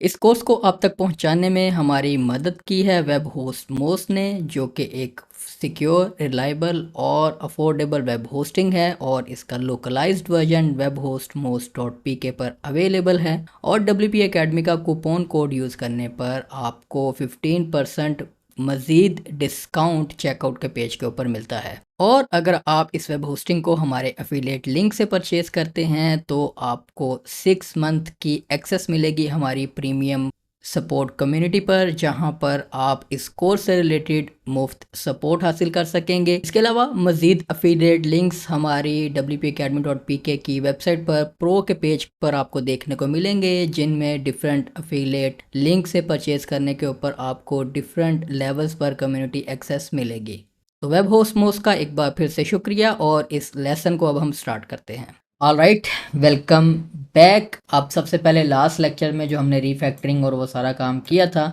इस कोर्स को आप तक पहुंचाने में हमारी मदद की है वेब होस्ट मोस्ट ने, जो कि एक सिक्योर, रिलायबल और अफोर्डेबल वेब होस्टिंग है, और इसका localised version web host most dot P K पर अवेलेबल है। और डब्ल्यू पी अकेडमी का कूपन कोड यूज़ करने पर आपको 15% मज़ीद डिस्काउंट चेकआउट के पेज के ऊपर मिलता है। और अगर आप इस वेब होस्टिंग को हमारे एफिलिएट लिंक से परचेज करते हैं तो आपको 6 मंथ की एक्सेस मिलेगी हमारी प्रीमियम सपोर्ट कम्युनिटी पर, जहां पर आप इस कोर्स से रिलेटेड मुफ्त सपोर्ट हासिल कर सकेंगे। इसके अलावा मज़ीद एफिलिएट लिंक्स हमारी wpacademy.pk की वेबसाइट पर प्रो के पेज पर आपको देखने को मिलेंगे, जिनमें डिफरेंट एफिलिएट लिंक से परचेज करने के ऊपर आपको डिफरेंट लेवल्स पर कम्युनिटी एक्सेस मिलेगी। तो वेब होस्ट मोस्ट का एक बार फिर से शुक्रिया, और इस लेसन को अब हम स्टार्ट करते हैं। All right, welcome back. अब सबसे पहले लास्ट लेक्चर में जो हमने रीफैक्टरिंग और वो सारा काम किया था,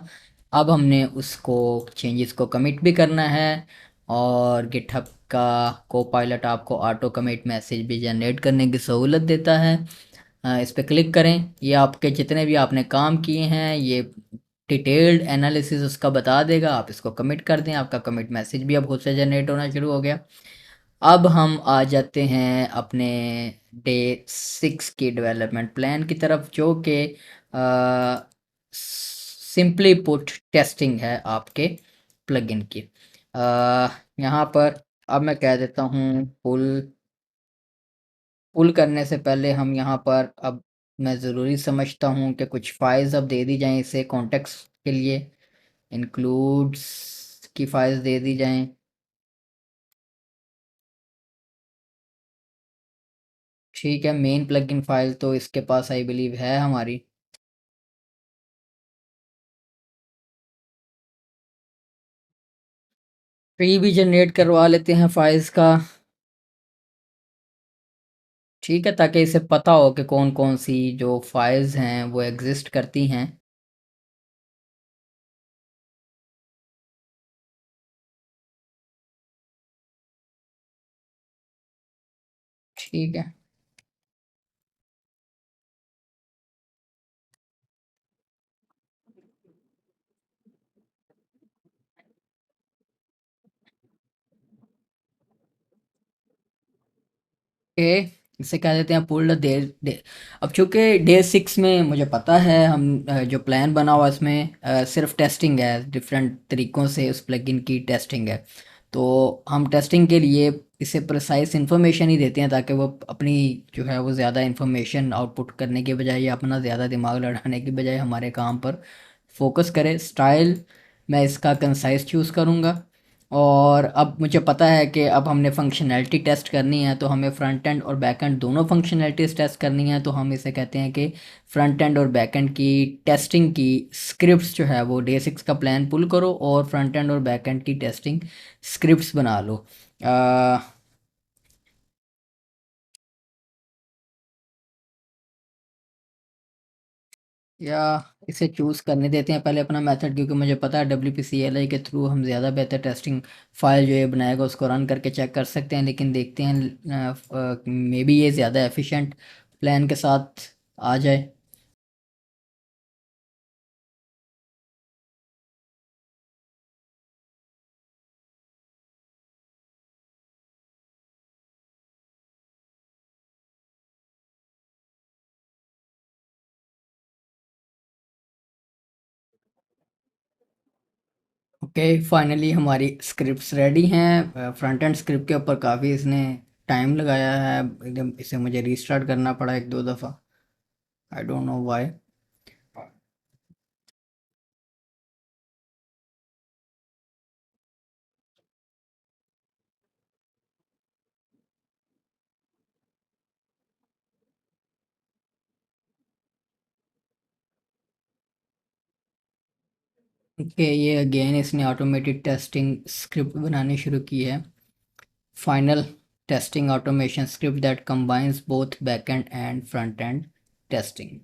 अब हमने उसको चेंजेस को कमिट भी करना है। और गिटहब का कोपायलट आपको ऑटो कमिट मैसेज भी जनरेट करने की सहूलत देता है। इस पर क्लिक करें। ये आपके जितने भी आपने काम किए हैं, ये डिटेल्ड एनालिसिस उसका बता देगा। आप इसको कमिट कर दें, आपका कमिट मैसेज भी अब खुद से जनरेट होना शुरू हो गया। अब हम आ जाते हैं अपने डे 6 की डेवलपमेंट प्लान की तरफ, जो कि सिंपली पुट टेस्टिंग है आपके प्लगइन की। यहाँ पर अब मैं कह देता हूँ पुल करने से पहले हम यहाँ पर, अब मैं ज़रूरी समझता हूँ कि कुछ फाइल्स अब दे दी जाएं इसे कॉन्टेक्स्ट के लिए। इंक्लूड्स की फाइल्स दे दी जाएं। ठीक है, मेन प्लगइन फाइल तो इसके पास आई बिलीव है हमारी। ट्री भी जनरेट करवा लेते हैं फाइल्स का। ठीक है, ताकि इसे पता हो कि कौन कौन सी जो फाइल्स हैं वो एग्जिस्ट करती हैं। ठीक है। ओके, इसे कह देते हैं पुल देर डे। अब चूंकि डे 6 में मुझे पता है हम जो प्लान बना हुआ इसमें सिर्फ टेस्टिंग है, डिफरेंट तरीक़ों से उस प्लगइन की टेस्टिंग है। तो हम टेस्टिंग के लिए इसे प्रिसाइज इन्फॉर्मेशन ही देते हैं, ताकि वो अपनी जो है वो ज़्यादा इन्फॉर्मेशन आउटपुट करने के बजाय या अपना ज़्यादा दिमाग लड़ाने के बजाय हमारे काम पर फोकस करे। स्टाइल मैं इसका कंसाइज चूज़ करूँगा। और अब मुझे पता है कि अब हमने फंक्शनैलिटी टेस्ट करनी है, तो हमें फ्रंट एंड और बैक एंड दोनों फंक्शनैलिटीज़ टेस्ट करनी है। तो हम इसे कहते हैं कि फ्रंट एंड और बैक एंड की टेस्टिंग की स्क्रिप्ट्स जो है वो डे 6 का प्लान पुल करो, और फ्रंट एंड और बैक एंड की टेस्टिंग स्क्रिप्ट्स बना लो। या इसे चूज़ करने देते हैं पहले अपना मेथड, क्योंकि मुझे पता है WPCLI के थ्रू हम ज़्यादा बेहतर टेस्टिंग फाइल जो ये बनाएगा उसको रन करके चेक कर सकते हैं। लेकिन देखते हैं, मे बी ये ज़्यादा एफिशिएंट प्लान के साथ आ जाए। ओके, फाइनली हमारी स्क्रिप्ट्स रेडी हैं। फ्रंट एंड स्क्रिप्ट के ऊपर काफ़ी इसने टाइम लगाया है, एकदम इसे मुझे रीस्टार्ट करना पड़ा एक दो दफ़ा। I don't know why. Okay, ये अगेन इसने ऑटोमेटेड टेस्टिंग स्क्रिप्ट बनानी शुरू की है। Final testing automation script that combines both backend and front-end testing.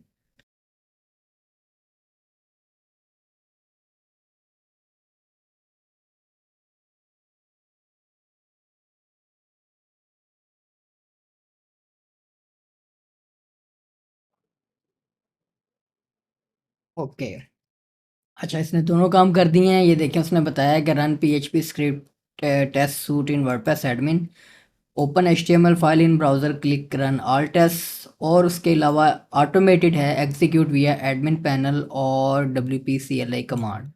Okay. अच्छा, इसने दोनों काम कर दिए हैं। ये देखें, उसने बताया कि run PHP script test suite in WordPress admin, open HTML file in browser, click run all test, और उसके अलावा ऑटोमेटेड है, एग्जीक्यूट विया एडमिन पैनल और WPCLI कमांड।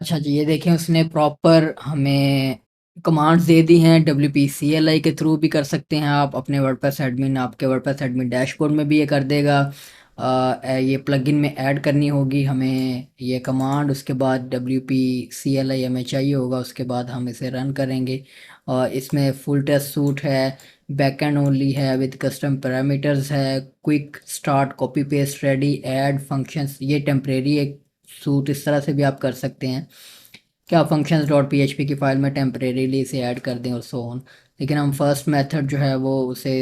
अच्छा जी, ये देखें, उसने प्रॉपर हमें कमांड्स दे दी हैं। WPCLI के थ्रू भी कर सकते हैं आप अपने वर्डप्रेस एडमिन, आपके वर्डप्रेस एडमिन डैशबोर्ड में भी ये कर देगा। ये प्लगइन में ऐड करनी होगी हमें ये कमांड, उसके बाद WPCLI हमें चाहिए होगा, उसके बाद हम इसे रन करेंगे। और इसमें फुल टेस्ट सूट है, बैकएंड ओनली है विद कस्टम पैरामीटर्स है, quick start copy paste ready add functions, ये टेम्परेरी एक सूट इस तरह से भी आप कर सकते हैं कि आप फंक्शंस डॉट PHP की फ़ाइल में टेम्परेरीली इसे ऐड कर दें और सो ऑन। लेकिन हम फर्स्ट मेथड जो है वो उसे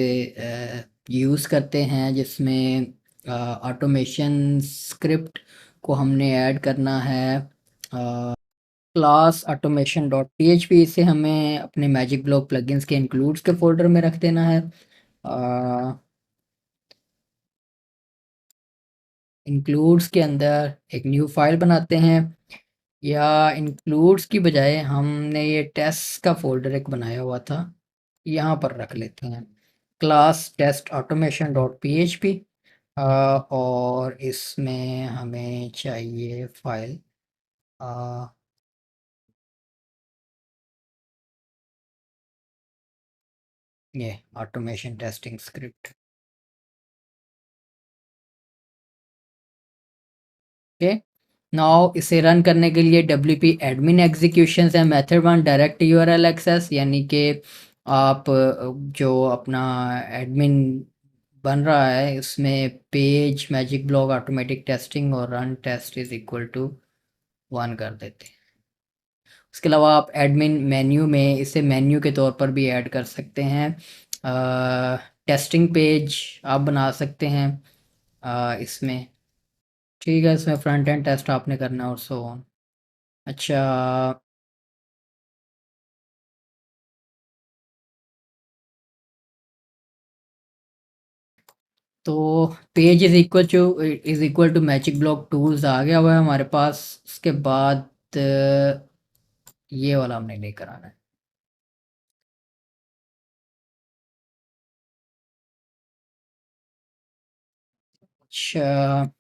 यूज़ करते हैं, जिसमें ऑटोमेशन स्क्रिप्ट को हमने ऐड करना है क्लास ऑटोमेशन डॉट PHP। इसे हमें अपने मैजिक ब्लॉक प्लगइन्स के इंक्लूड्स के फोल्डर में रख देना है। इंक्लूड्स के अंदर एक न्यू फाइल बनाते हैं, या इंक्लूड्स की बजाय हमने ये टेस्ट का फोल्डर एक बनाया हुआ था, यहाँ पर रख लेते हैं class test automation dot PHP। और इसमें हमें चाहिए फाइल ये automation testing script. Okay, now इसे रन करने के लिए WP एडमिन एग्जीक्यूशन है method one, direct URL access, यानी कि आप जो अपना एडमिन बन रहा है उसमें page magic block automatic testing और run test is equal to 1 कर देते हैं। उसके अलावा आप एडमिन मेन्यू में इसे मेन्यू के तौर पर भी ऐड कर सकते हैं। टेस्टिंग पेज आप बना सकते हैं इसमें। ठीक है, इसमें फ्रंट एंड टेस्ट आपने करना है और सो ऑन। अच्छा, तो page is equal to magic block tools आ गया हुआ है हमारे पास। उसके बाद ये वाला हमने लेकर आना है। अच्छा,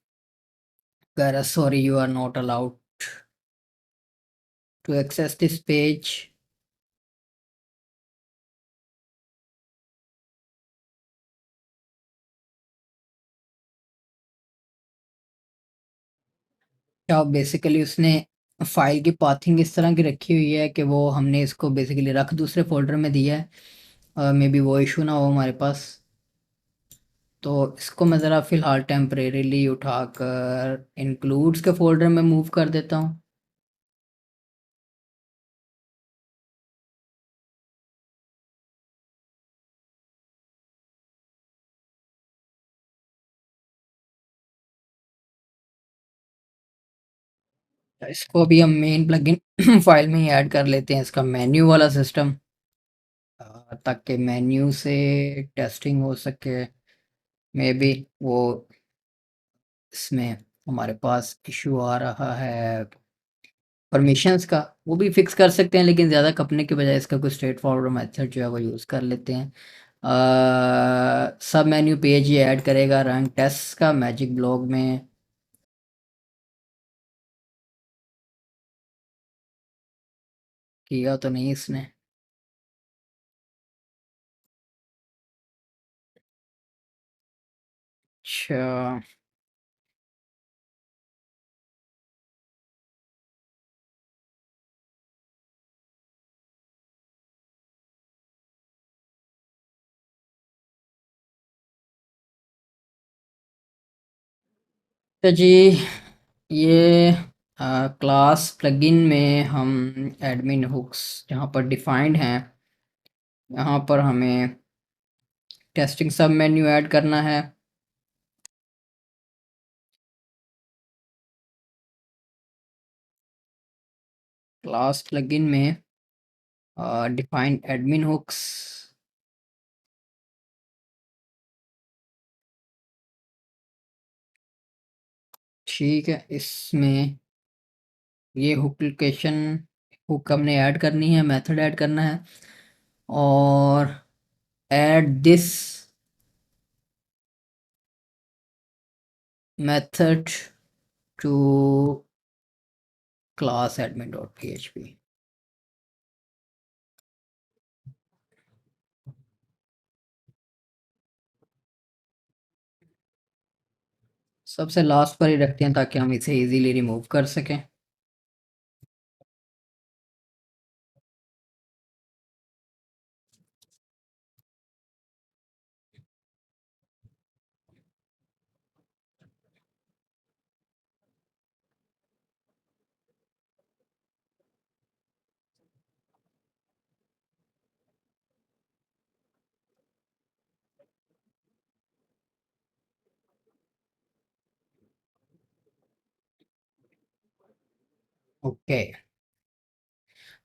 sorry, you are not allowed to access this page. क्या बेसिकली उसने फाइल की पाथिंग इस तरह की रखी हुई है कि वो हमने इसको बेसिकली रख दूसरे फोल्डर में दिया है। मे बी वो इशू ना हो हमारे पास। तो इसको मैं ज़रा फ़िलहाल टेम्परेरीली उठाकर इंक्लूड्स के फोल्डर में मूव कर देता हूँ। इसको भी हम मेन प्लगइन फाइल में ही ऐड कर लेते हैं, इसका मेन्यू वाला सिस्टम, ताकि मेन्यू से टेस्टिंग हो सके। मे बी वो इसमें हमारे पास इशू आ रहा है परमिशंस का, वो भी फिक्स कर सकते हैं, लेकिन ज़्यादा खपने के बजाय इसका कोई स्ट्रेट फॉरवर्ड मेथड जो है वो यूज़ कर लेते हैं। सब मेन्यू पेज ये ऐड करेगा रन टेस्ट का मैजिक ब्लॉग में। किया तो नहीं इसने। अच्छा, तो जी, ये क्लास प्लगइन में हम एडमिन हुक्स जहाँ पर डिफाइंड हैं, यहाँ पर हमें टेस्टिंग सब मेन्यू ऐड करना है। क्लास प्लगइन में डिफाइन एडमिन हुक्स, ठीक है। इसमें ये हुक लोकेशन हुक हमने ऐड करनी है, मेथड ऐड करना है, और add this method to class admin dot php। सबसे लास्ट पर ही रखते हैं ताकि हम इसे इजीली रिमूव कर सकें। ओके,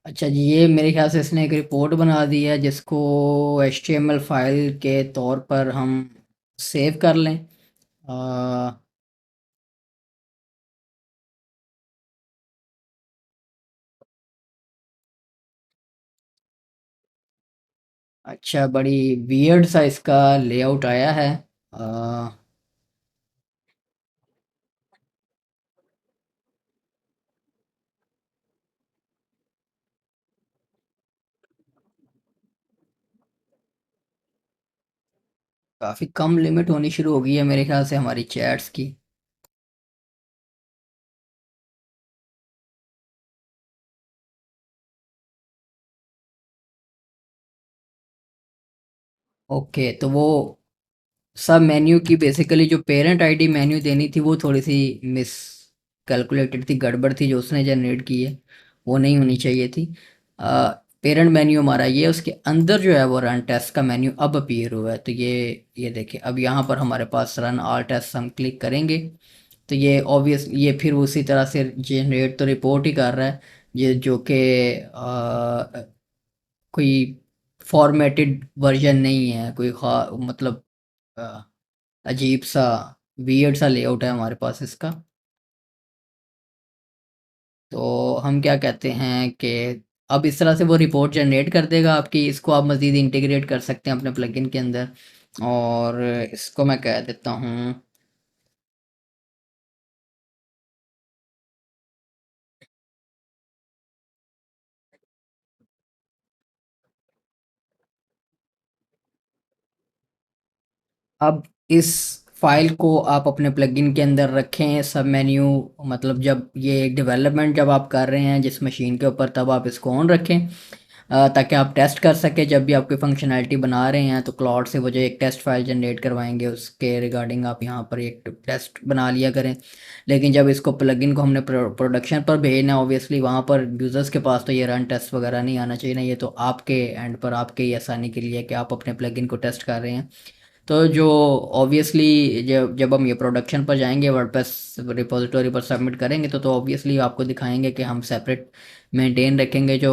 अच्छा जी, ये मेरे ख्याल से इसने एक रिपोर्ट बना दी है जिसको HTML फाइल के तौर पर हम सेव कर लें। अ, अच्छा, बड़ी वियर्ड सा इसका लेआउट आया है। अ, काफ़ी कम लिमिट होनी शुरू हो गई है मेरे ख्याल से हमारी चैट्स की। ओके, तो वो सब मेन्यू की बेसिकली जो पेरेंट आईडी मेन्यू देनी थी वो थोड़ी सी मिस कैलकुलेटेड थी, गड़बड़ थी जो उसने जनरेट की है, वो नहीं होनी चाहिए थी। पेरेंट मेन्यू हमारा ये, उसके अंदर जो है वो रन टेस्ट का मेन्यू अब अपीयर हुआ है। तो ये देखिए, अब यहाँ पर हमारे पास रन ऑल टेस्ट हम क्लिक करेंगे तो ये ऑब्वियस ये फिर उसी तरह से जनरेट तो रिपोर्ट ही कर रहा है, ये जो कि कोई फॉर्मेटेड वर्जन नहीं है, कोई मतलब अजीब सा वियर्ड सा लेआउट है हमारे पास इसका। तो हम क्या कहते हैं कि अब इस तरह से वो रिपोर्ट जनरेट कर देगा आपकी, इसको आप मज़ीद इंटीग्रेट कर सकते हैं अपने प्लगइन के अंदर। और इसको मैं कह देता हूँ, अब इस फाइल को आप अपने प्लगइन के अंदर रखें सब मेन्यू, मतलब जब ये डेवलपमेंट जब आप कर रहे हैं जिस मशीन के ऊपर, तब आप इसको ऑन रखें, ताकि आप टेस्ट कर सकें जब भी आप कोई फंक्शनैलिटी बना रहे हैं। तो क्लाउड से वो जो एक टेस्ट फाइल जनरेट करवाएंगे उसके रिगार्डिंग आप यहाँ पर एक टेस्ट बना लिया करें। लेकिन जब इसको प्लगइन को हमने प्रोडक्शन पर भेजना, ऑब्वियसली वहाँ पर यूज़र्स के पास तो ये रन टेस्ट वगैरह नहीं आना चाहिए ना, ये तो आपके एंड पर आपके ही आसानी के लिए कि आप अपने प्लगइन को टेस्ट कर रहे हैं। तो जो ऑब्वियसली जब जब हम ये प्रोडक्शन पर जाएंगे, वर्डप्रेस रिपोजिटरी पर सबमिट करेंगे तो ऑब्वियसली आपको दिखाएंगे कि हम सेपरेट मेंटेन रखेंगे जो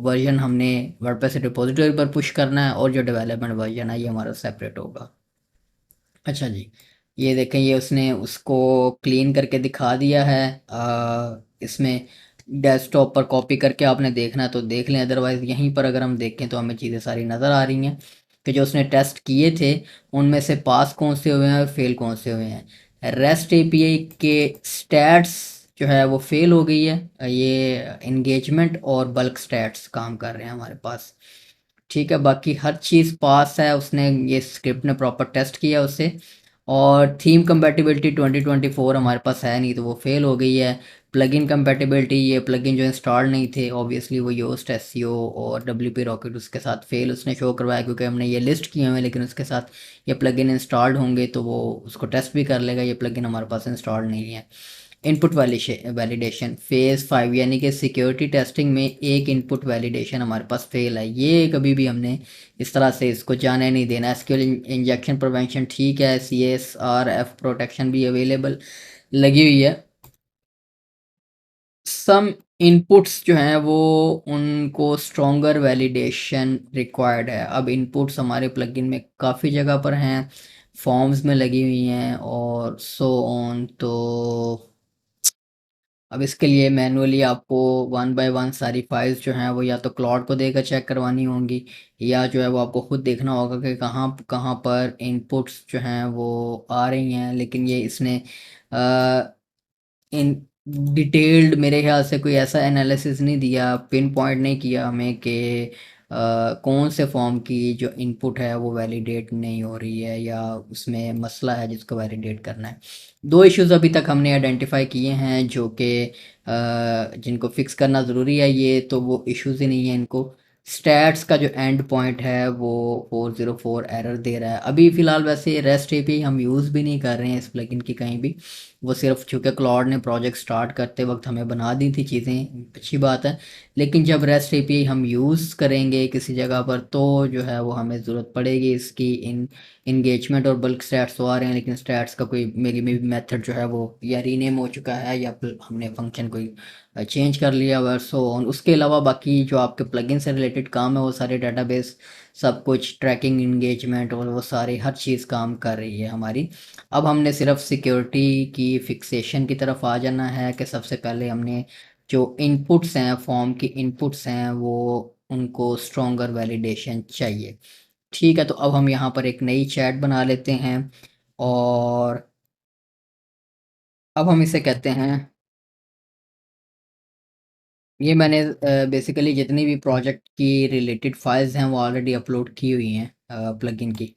वर्जन हमने वर्डप्रेस रिपोजिटरी पर पुश करना है, और जो डेवलपमेंट वर्जन है ये हमारा सेपरेट होगा। अच्छा जी, ये देखें, ये उसने उसको क्लीन करके दिखा दिया है। इसमें डेस्कटॉप पर कॉपी करके आपने देखना है तो देख लें, अदरवाइज़ यहीं पर अगर हम देखें तो हमें चीज़ें सारी नज़र आ रही हैं कि जो उसने टेस्ट किए थे उनमें से पास कौन से हुए हैं और फेल कौन से हुए हैं। रेस्ट एपीआई के स्टैट्स जो है वो फेल हो गई है, ये इंगेजमेंट और बल्क स्टैट्स काम कर रहे हैं हमारे पास। ठीक है, बाकी हर चीज़ पास है, उसने ये स्क्रिप्ट ने प्रॉपर टेस्ट किया उसे। और थीम कंपैटिबिलिटी 2024 हमारे पास है नहीं तो वो फेल हो गई है। प्लगइन कंपैटिबिलिटी, ये प्लगइन जो इंस्टॉल नहीं थे ऑब्वियसली वो योस्ट एसईओ और डब्ल्यूपी रॉकेट उसके साथ फेल उसने शो करवाया, क्योंकि हमने ये लिस्ट किए हुए हैं, लेकिन उसके साथ ये प्लगइन इंस्टॉल्ड होंगे तो वो उसको टेस्ट भी कर लेगा, ये प्लगइन हमारे पास इंस्टॉल्ड नहीं है। इनपुट वैलिडेशन फेज़ 5 यानी कि सिक्योरिटी टेस्टिंग में एक इनपुट वैलिडेशन हमारे पास फेल है। ये कभी भी हमने इस तरह से इसको जाने नहीं देना। एसक्यूएल इंजेक्शन प्रिवेंशन ठीक है, CSRF प्रोटेक्शन भी अवेलेबल लगी हुई है। सम इनपुट्स जो हैं वो उनको स्ट्रॉन्गर वैलिडेशन रिक्वायर्ड है। अब इनपुट्स हमारे प्लगइन में काफ़ी जगह पर हैं, फॉर्म्स में लगी हुई हैं और सो ऑन। तो अब इसके लिए मैनुअली आपको वन बाय वन सारी फाइल्स जो हैं वो या तो क्लाउड को देकर चेक करवानी होंगी, या जो है वो आपको खुद देखना होगा कि कहाँ कहाँ पर इनपुट्स जो हैं वो आ रही हैं। लेकिन ये इसने इन डिटेल्ड मेरे ख्याल से कोई ऐसा एनालिसिस नहीं दिया, पिन पॉइंट नहीं किया हमें कि कौन से फॉर्म की जो इनपुट है वो वैलिडेट नहीं हो रही है या उसमें मसला है जिसको वैलिडेट करना है। दो इश्यूज अभी तक हमने आइडेंटिफाई किए हैं जो कि जिनको फिक्स करना ज़रूरी है। ये तो वो इश्यूज ही नहीं है इनको। स्टैट्स का जो एंड पॉइंट है वो 404 एरर दे रहा है अभी फ़िलहाल। वैसे रेस्ट एपीआई हम यूज़ भी नहीं कर रहे हैं इस प्लगइन की कहीं भी। वो सिर्फ चूँकि क्लाउड ने प्रोजेक्ट स्टार्ट करते वक्त हमें बना दी थी चीज़ें, अच्छी बात है। लेकिन जब रेस्ट एपीआई हम यूज़ करेंगे किसी जगह पर तो जो है वो हमें ज़रूरत पड़ेगी इसकी। इन इंगेजमेंट और बल्क स्टैट्स तो आ रहे हैं, लेकिन स्टैट्स का कोई मेरी में मेथड जो है वो या रीनेम हो चुका है या फिर हमने फंक्शन कोई चेंज कर लिया हुआ। सो उसके अलावा बाकी जो आपके प्लगइन से रिलेटेड काम है वो सारे डेटाबेस, सब कुछ ट्रैकिंग, इंगेजमेंट और वो सारे हर चीज़ काम कर रही है हमारी। अब हमने सिर्फ सिक्योरिटी की फिक्सेशन की तरफ आ जाना है कि सबसे पहले हमने जो इनपुट्स हैं, फॉर्म की इनपुट्स हैं, वो उनको स्ट्रॉन्गर वैलिडेशन चाहिए। ठीक है, तो अब हम यहाँ पर एक नई चैट बना लेते हैं और अब हम इसे कहते हैं, ये मैंने बेसिकली जितनी भी प्रोजेक्ट की रिलेटेड फाइल्स हैं वो ऑलरेडी अपलोड की हुई हैं प्लगइन की।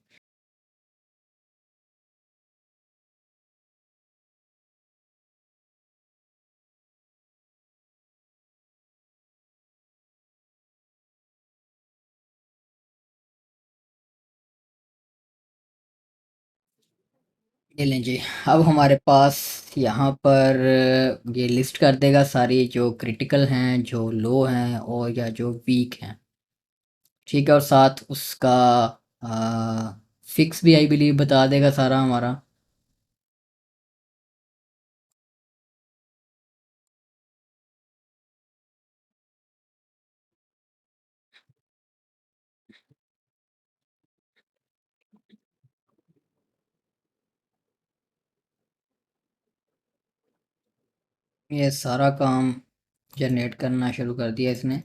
ये लें जी। अब हमारे पास यहाँ पर ये लिस्ट कर देगा सारी जो क्रिटिकल हैं, जो लो हैं और या जो वीक हैं। ठीक है, और साथ उसका फिक्स भी आई बिलीव बता देगा सारा हमारा। ये सारा काम जनरेट करना शुरू कर दिया इसने।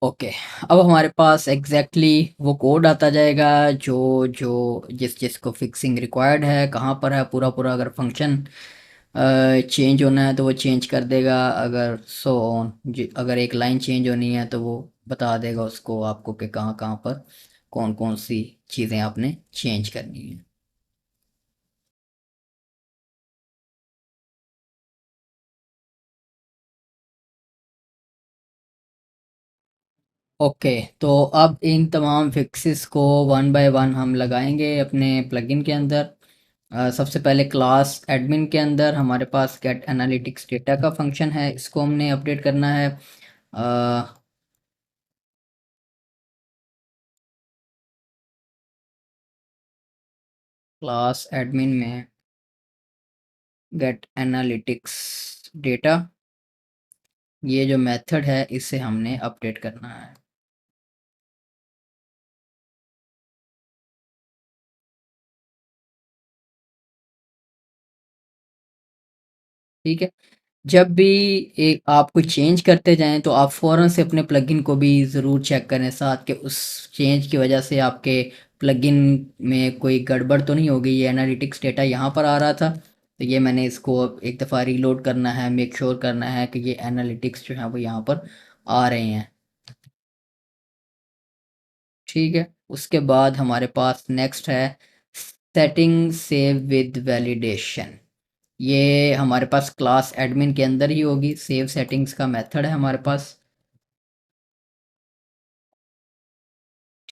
ओके, अब हमारे पास वो कोड आता जाएगा जो जो जिस जिसको फिक्सिंग रिक्वायर्ड है, कहाँ पर है पूरा पूरा। अगर फंक्शन चेंज होना है तो वो चेंज कर देगा, अगर सो ऑन अगर एक लाइन चेंज होनी है तो वो बता देगा उसको आपको कि कहाँ कहाँ पर कौन कौन सी चीज़ें आपने चेंज करनी है। ओके, तो अब इन तमाम फिक्सेस को वन बाय वन हम लगाएंगे अपने प्लगइन के अंदर। सबसे पहले क्लास एडमिन के अंदर हमारे पास गेट एनालिटिक्स डेटा का फंक्शन है, इसको हमने अपडेट करना है। क्लास एडमिन में गेट एनालिटिक्स डेटा, ये जो मेथड है इसे हमने अपडेट करना है। ठीक है, जब भी एक आप कोई चेंज करते जाएं तो आप फ़ौरन से अपने प्लगइन को भी ज़रूर चेक करें साथ, कि उस चेंज की वजह से आपके प्लगइन में कोई गड़बड़ तो नहीं हो गई। ये एनालिटिक्स डेटा यहाँ पर आ रहा था तो ये मैंने इसको अब एक दफ़ा रीलोड करना है, मेक श्योर करना है कि ये एनालिटिक्स जो है वो यहाँ पर आ रहे हैं। ठीक है, उसके बाद हमारे पास नेक्स्ट है सेटिंग सेव विद वैलिडेशन। ये हमारे पास क्लास एडमिन के अंदर ही होगी। सेव सेटिंग्स का मेथड है हमारे पास।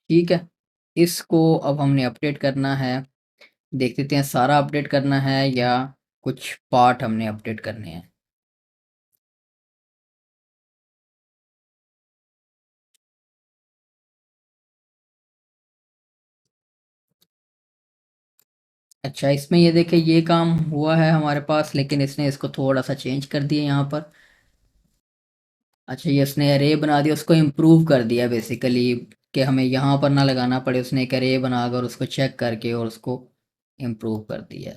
ठीक है, इसको अब हमने अपडेट करना है। देख लेते हैं सारा अपडेट करना है या कुछ पार्ट हमने अपडेट करने हैं। अच्छा, इसमें ये देखें, ये काम हुआ है हमारे पास, लेकिन इसने इसको थोड़ा सा चेंज कर दिया यहाँ पर। अच्छा, ये उसने अरे बना दिया, उसको इम्प्रूव कर दिया बेसिकली, कि हमें यहाँ पर ना लगाना पड़े। उसने एक अरे बनाकर उसको चेक करके और उसको इम्प्रूव कर दिया।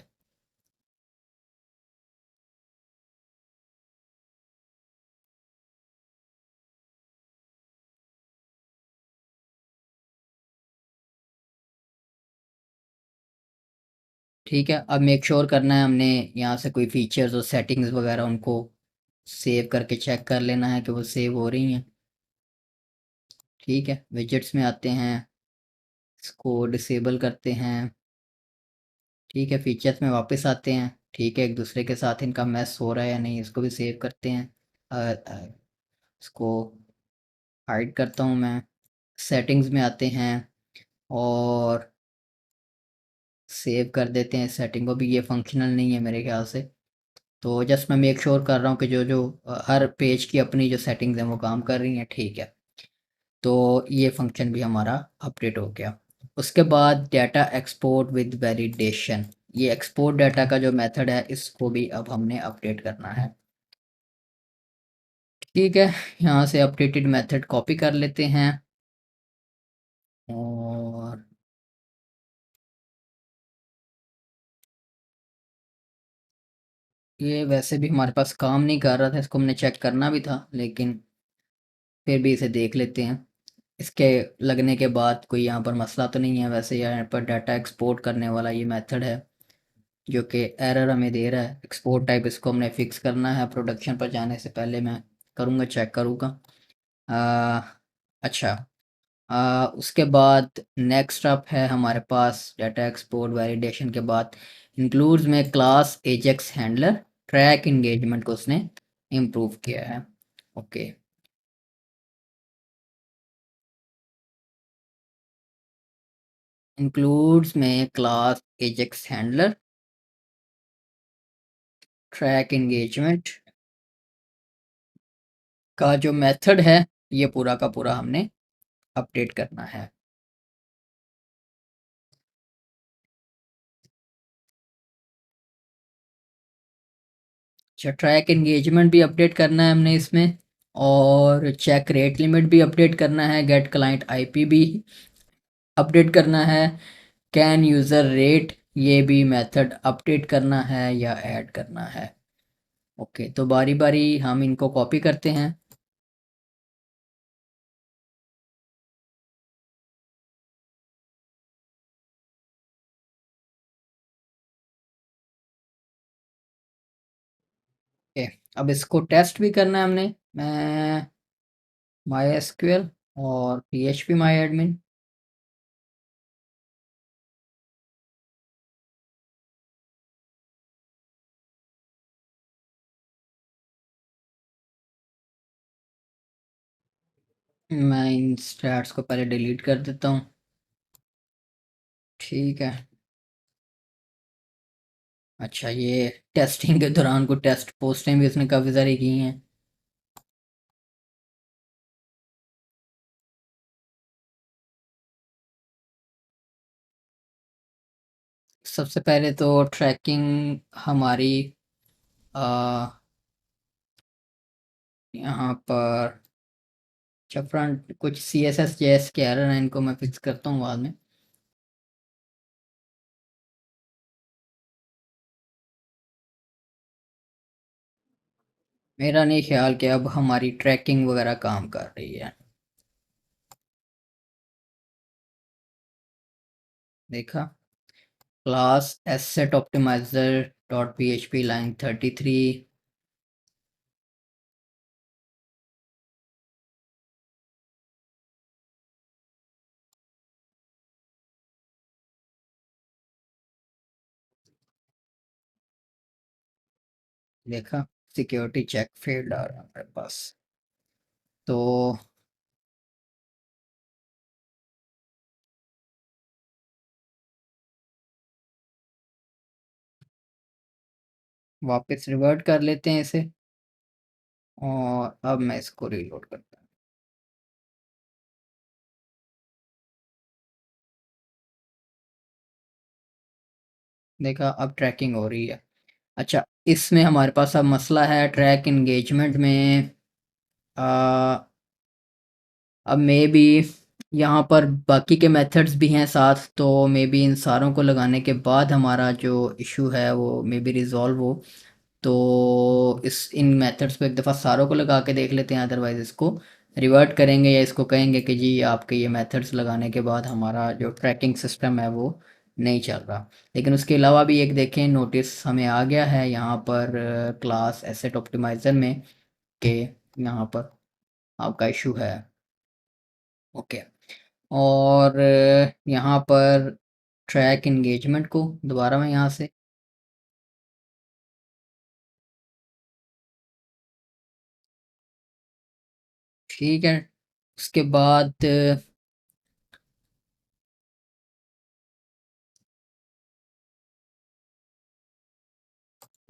ठीक है, अब मेक श्योर करना है हमने यहाँ से कोई फीचर्स और सेटिंग्स वगैरह उनको सेव करके चेक कर लेना है कि वो सेव हो रही हैं। ठीक है, विजेट्स में आते हैं, इसको डिसेबल करते हैं। ठीक है, फीचर्स में वापस आते हैं। ठीक है, एक दूसरे के साथ इनका मैच हो रहा है या नहीं, इसको भी सेव करते हैं। इसको हाइड करता हूँ मैं। सेटिंग्स में आते हैं और सेव कर देते हैं सेटिंग को भी। ये फंक्शनल नहीं है मेरे ख्याल से। तो जस्ट मैं मेक श्योर कर रहा हूँ कि जो जो हर पेज की अपनी जो सेटिंग्स हैं वो काम कर रही हैं। ठीक है, तो ये फंक्शन भी हमारा अपडेट हो गया। उसके बाद डाटा एक्सपोर्ट विद वैलिडेशन, ये एक्सपोर्ट डाटा का जो मेथड है इसको भी अब हमने अपडेट करना है। ठीक है, यहाँ से अपडेटेड मेथड कॉपी कर लेते हैं और ये वैसे भी हमारे पास काम नहीं कर रहा था, इसको हमने चेक करना भी था, लेकिन फिर भी इसे देख लेते हैं। इसके लगने के बाद कोई यहाँ पर मसला तो नहीं है। वैसे यहाँ पर डाटा एक्सपोर्ट करने वाला ये मेथड है जो कि एरर हमें दे रहा है। एक्सपोर्ट टाइप इसको हमने फिक्स करना है। प्रोडक्शन पर जाने से पहले मैं करूँगा, चेक करूँगा। अच्छा, उसके बाद नेक्स्ट अप है हमारे पास डाटा एक्सपोर्ट वैलिडेशन के बाद इंक्लूड्स में class Ajax handler track engagement को उसने इम्प्रूव किया है। ओके, इंक्लूड्स में class Ajax handler track engagement का जो मेथड है ये पूरा का पूरा हमने अपडेट करना है। अच्छा, ट्रैक एंगेजमेंट भी अपडेट करना है हमने इसमें, और चेक रेट लिमिट भी अपडेट करना है, गेट क्लाइंट आईपी भी अपडेट करना है, कैन यूज़र रेट ये भी मेथड अपडेट करना है या ऐड करना है। ओके, तो बारी बारी हम इनको कॉपी करते हैं। ओके, अब इसको टेस्ट भी करना है हमने। मैं माई एसक्यूएल और पीएचपी माई एडमिन। मैं इन स्टैट्स को पहले डिलीट कर देता हूँ। ठीक है। अच्छा, ये टेस्टिंग के दौरान को टेस्ट पोस्टें भी उसने काफ़ी सारी की हैं। सबसे पहले तो ट्रैकिंग हमारी आ, यहाँ पर फ्रंट कुछ C S S J S के एरर हैं, इनको मैं फिक्स करता हूँ बाद में। मेरा नहीं ख्याल कि अब हमारी ट्रैकिंग वगैरह काम कर रही है। देखा, class asset optimiser dot P H P line 33। देखा, सिक्योरिटी चेक फेल्ड आ रहा है हमारे पास। तो वापस रिवर्ट कर लेते हैं इसे, और अब मैं इसको रीलोड करता हूँ। देखा, अब ट्रैकिंग हो रही है। अच्छा, इसमें हमारे पास अब मसला है ट्रैक इंगेजमेंट में। आ, अब मे बी यहाँ पर बाकी के मेथड्स भी हैं साथ, तो मे बी इन सारों को लगाने के बाद हमारा जो इशू है वो मे बी रिजॉल्व हो। तो इस इन मेथड्स को एक दफ़ा सारों को लगा के देख लेते हैं, अदरवाइज़ इसको रिवर्ट करेंगे या इसको कहेंगे कि जी आपके ये मेथड्स लगाने के बाद हमारा जो ट्रैकिंग सिस्टम है वो नहीं चल रहा। लेकिन उसके अलावा भी एक देखें, नोटिस हमें आ गया है यहाँ पर क्लास एसेट ऑप्टिमाइज़र में, कि यहाँ पर आपका इशू है। ओके। और यहाँ पर ट्रैक इंगेजमेंट को दोबारा मैं यहाँ से, ठीक है, उसके बाद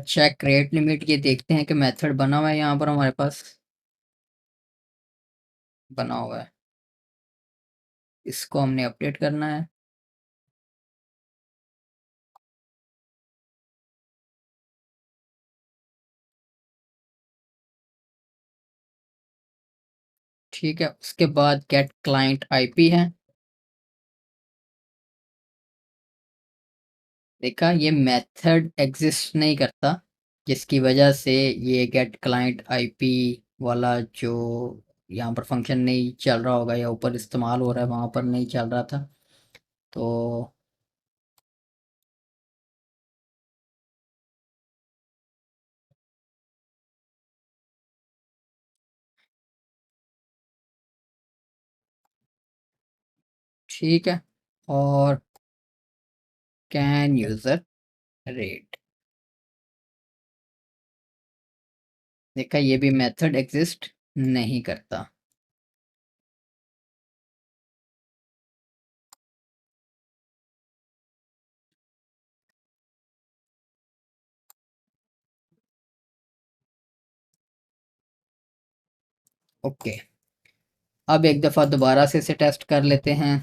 चेक रेट लिमिट, ये देखते हैं कि मेथड बना हुआ है यहाँ पर हमारे पास, बना हुआ है। इसको हमने अपडेट करना है। ठीक है, उसके बाद गेट क्लाइंट आईपी है। देखा, ये मेथड एग्जिस्ट नहीं करता, जिसकी वजह से ये गेट क्लाइंट आईपी वाला जो यहाँ पर फंक्शन नहीं चल रहा होगा, या ऊपर इस्तेमाल हो रहा है वहाँ पर नहीं चल रहा था। तो ठीक है, और कैन यूज़र रेट, देखा ये भी मेथड एग्जिस्ट नहीं करता। ओके, अब एक दफ़ा दोबारा से इसे टेस्ट कर लेते हैं।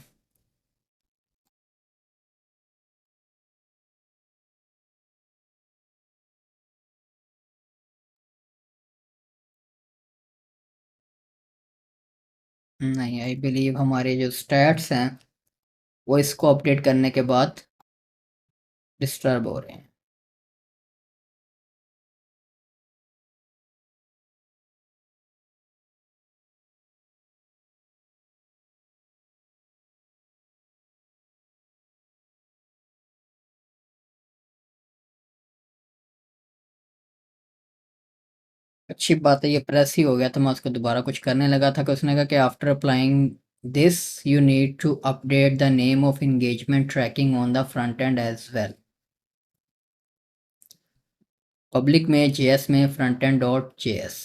नहीं, आई बिलीव हमारे जो स्टैट्स हैं वो इसको अपडेट करने के बाद डिस्टर्ब हो रहे हैं। अच्छी बात है, ये प्रेस ही हो गया, तो मैं उसको दोबारा कुछ करने लगा था कि उसने कहा कि after applying this you need to update the name of engagement tracking on the front end as well. Public में जेएस में फ्रंट एंड डॉट जेएस।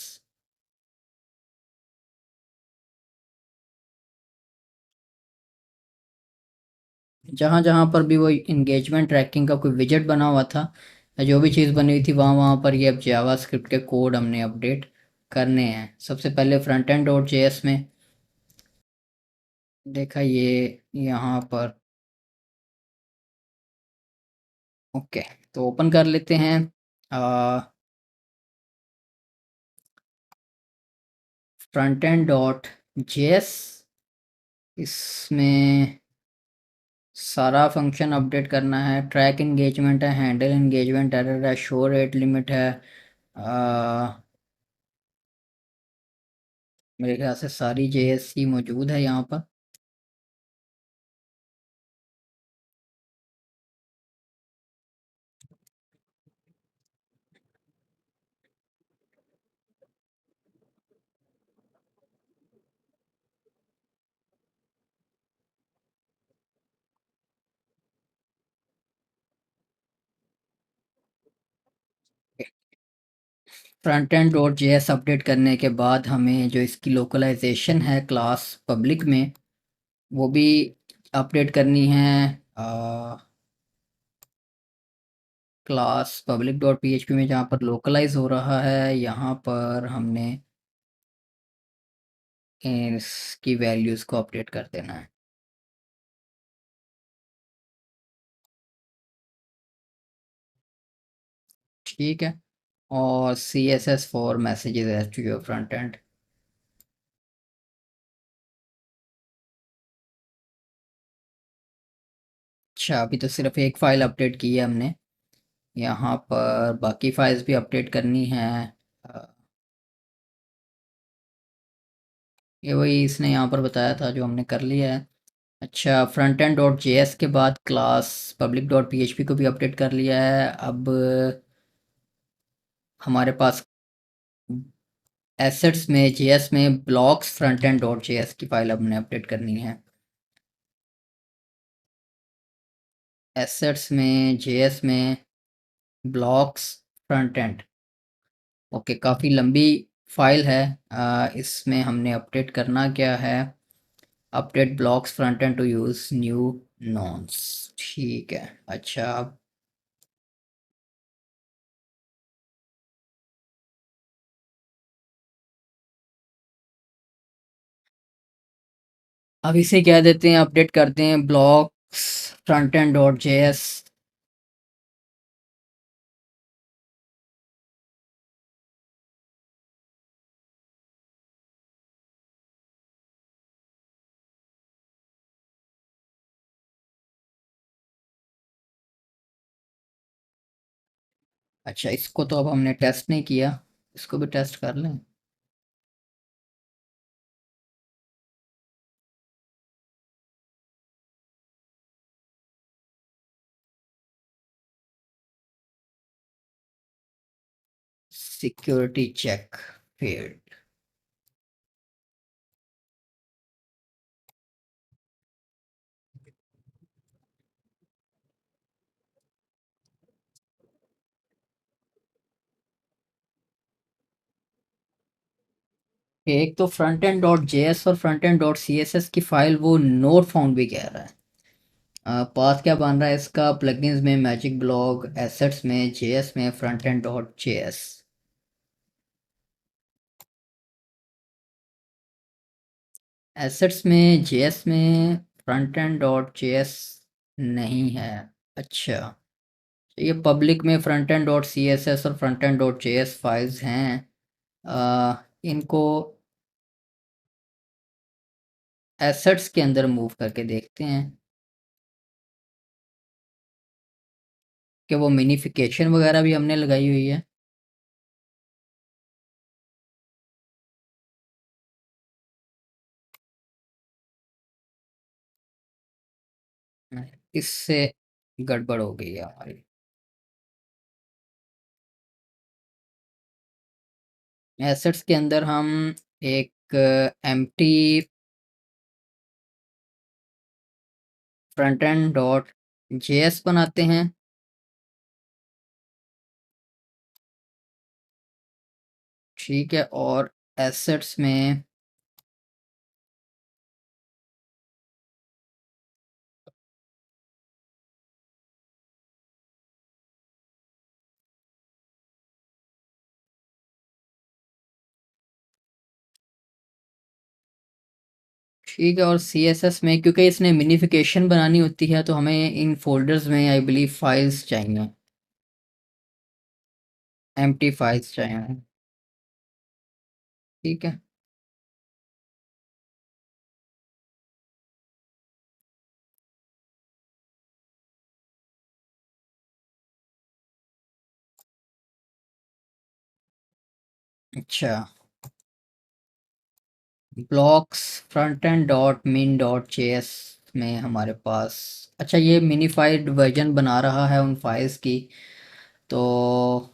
जहाँ जहाँ पर भी वो इंगेजमेंट ट्रैकिंग का कोई विजेट बना हुआ था, या जो भी चीज़ बनी हुई थी, वहाँ वहाँ पर ये अब जावास्क्रिप्ट के कोड हमने अपडेट करने हैं। सबसे पहले फ्रंट एंड डॉट जेएस में, देखा ये यहाँ पर। ओके, तो ओपन कर लेते हैं। फ्रंट एंड डॉट जेएस, इसमें सारा फंक्शन अपडेट करना है। ट्रैक इंगेजमेंट है, हैंडल इंगेजमेंट एरर है, शो रेट लिमिट है। आ, मेरे ख्याल से सारी जेएससी मौजूद है यहाँ पर। Front end dot JS update करने के बाद हमें जो इसकी लोकलाइजेशन है क्लास पब्लिक में, वो भी अपडेट करनी है। क्लास पब्लिक डॉट पीएचपी में जहाँ पर लोकलाइज हो रहा है, यहाँ पर हमने इसकी वैल्यूज़ को अपडेट कर देना है। ठीक है। और C S S for messages as to your front end. अच्छा, अभी तो सिर्फ एक फ़ाइल अपडेट की है हमने। यहाँ पर बाकी फाइल्स भी अपडेट करनी है। अ, ये वही इसने यहाँ पर बताया था जो हमने कर लिया है। अच्छा, फ्रंट एंड डॉट जेएस के बाद क्लास पब्लिक डॉट पीएचपी को भी अपडेट कर लिया है। अब हमारे पास एसेट्स में जेएस में blocks front end dot JS की फाइल हमने अपडेट करनी है। एसेट्स में जेएस में ब्लॉक्स फ्रंट एंड। ओके, काफ़ी लंबी फाइल है। इसमें हमने अपडेट करना क्या है? Update blocks front end to use new nonce. ठीक है। अच्छा, अब इसे क्या देते हैं, अपडेट करते हैं blocks front end dot JS. अच्छा, इसको तो अब हमने टेस्ट नहीं किया, इसको भी टेस्ट कर लें। Security check failed. एक तो फ्रंट एंड डॉट जेएस और फ्रंट एंड डॉट सीएसएस की फाइल वो नोट फाउंड भी कह रहा है। पाथ क्या बन रहा है इसका? प्लगइन्स में मैजिक ब्लॉग, एसेट्स में जेएस में front end dot JS. Assets में जेएस में फ्रंट एंड डॉट जेएस नहीं है। अच्छा, ये पब्लिक में फ्रंट एंड डॉट सीएसएस और front end dot JS files हैं। इनको एसेट्स के अंदर मूव करके देखते हैं कि वो मिनिफिकेशन वगैरह भी हमने लगाई हुई है। इससे गड़बड़ हो गई है हमारी। एसेट्स के अंदर हम एक empty front end dot JS बनाते हैं। ठीक है। और एसेट्स में ठीक है। और सीएसएस में क्योंकि इसने मिनिफिकेशन बनानी होती है तो हमें इन फोल्डर्स में आई बिलीव फाइल्स चाहिए, एम्प्टी फाइल्स चाहिए। ठीक है। अच्छा, ब्लॉक्स फ्रंट एंड डॉट मिन डॉट जेएस में हमारे पास, अच्छा ये मिनीफाइड वर्जन बना रहा है उन फाइल्स की, तो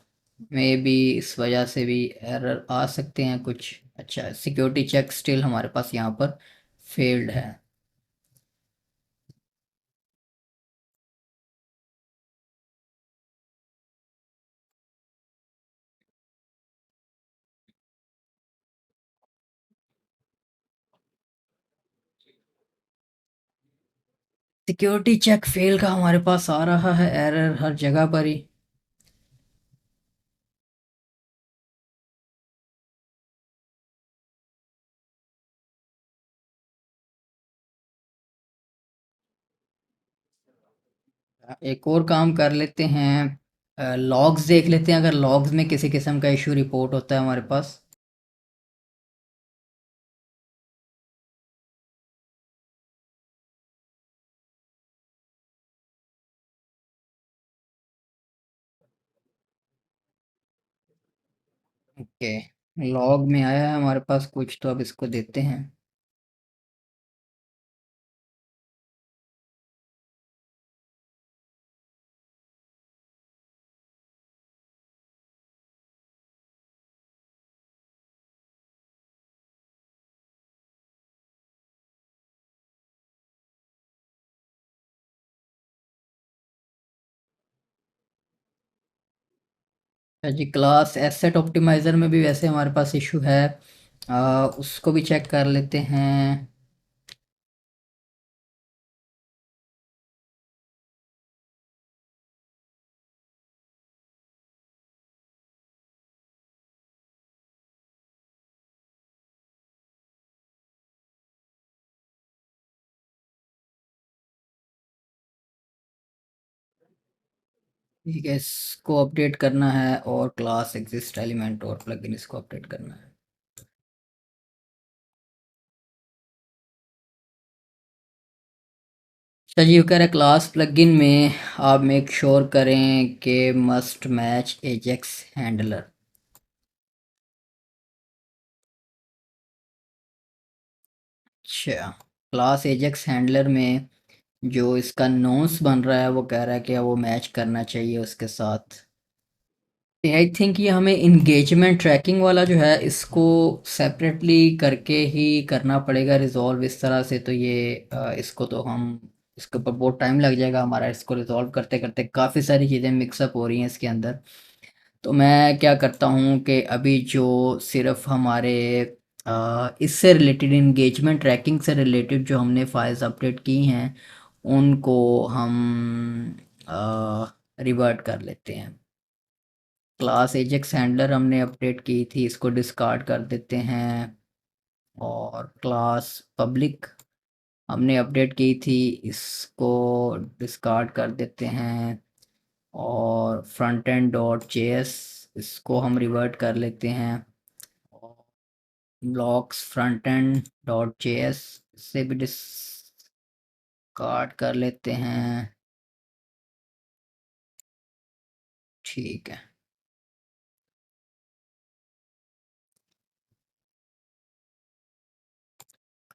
मे बी इस वजह से भी एरर आ सकते हैं कुछ। अच्छा, सिक्योरिटी चेक स्टिल हमारे पास यहाँ पर फेल्ड है। सिक्योरिटी चेक फेल का हमारे पास आ रहा है एरर हर जगह पर ही। एक और काम कर लेते हैं, लॉग्स देख लेते हैं अगर लॉग्स में किसी किस्म का इशू रिपोर्ट होता है हमारे पास। ओके, लॉग में आया है हमारे पास कुछ, तो अब इसको देते हैं। अच्छा जी, क्लास एसेट ऑप्टिमाइज़र में भी वैसे हमारे पास इशू है, उसको भी चेक कर लेते हैं। ठीक है, इसको अपडेट करना है और क्लास एग्जिस्ट एलिमेंट और प्लगइन इसको अपडेट करना है। अच्छा जी, वो कह रहा है क्लास प्लगइन में आप मेक श्योर करें कि मस्ट मैच एजेक्स हैंडलर। अच्छा, क्लास एजेक्स हैंडलर में जो इसका नोस बन रहा है वो कह रहा है कि वो मैच करना चाहिए उसके साथ। आई थिंक ये हमें इंगेजमेंट ट्रैकिंग वाला जो है इसको सेपरेटली करके ही करना पड़ेगा रिजॉल्व इस तरह से। तो ये इसको तो हम इसके ऊपर बहुत टाइम लग जाएगा हमारा, इसको रिजॉल्व करते करते काफ़ी सारी चीज़ें मिक्सअप हो रही हैं इसके अंदर। तो मैं क्या करता हूँ कि अभी जो सिर्फ हमारे इससे रिलेटेड इंगेजमेंट ट्रैकिंग से रिलेटेड जो हमने फाइल्स अपडेट की हैं उनको हम रिवर्ट कर लेते हैं। क्लास एजेक्स हैंडलर हमने अपडेट की थी, इसको डिस्कार्ड कर देते हैं। और क्लास पब्लिक हमने अपडेट की थी, इसको डिस्कार्ड कर देते हैं। और फ्रंट एंड डॉट जेएस इसको हम रिवर्ट कर लेते हैं। और blocks front end dot JS से भी डिस्कार्ड कर लेते हैं। ठीक है,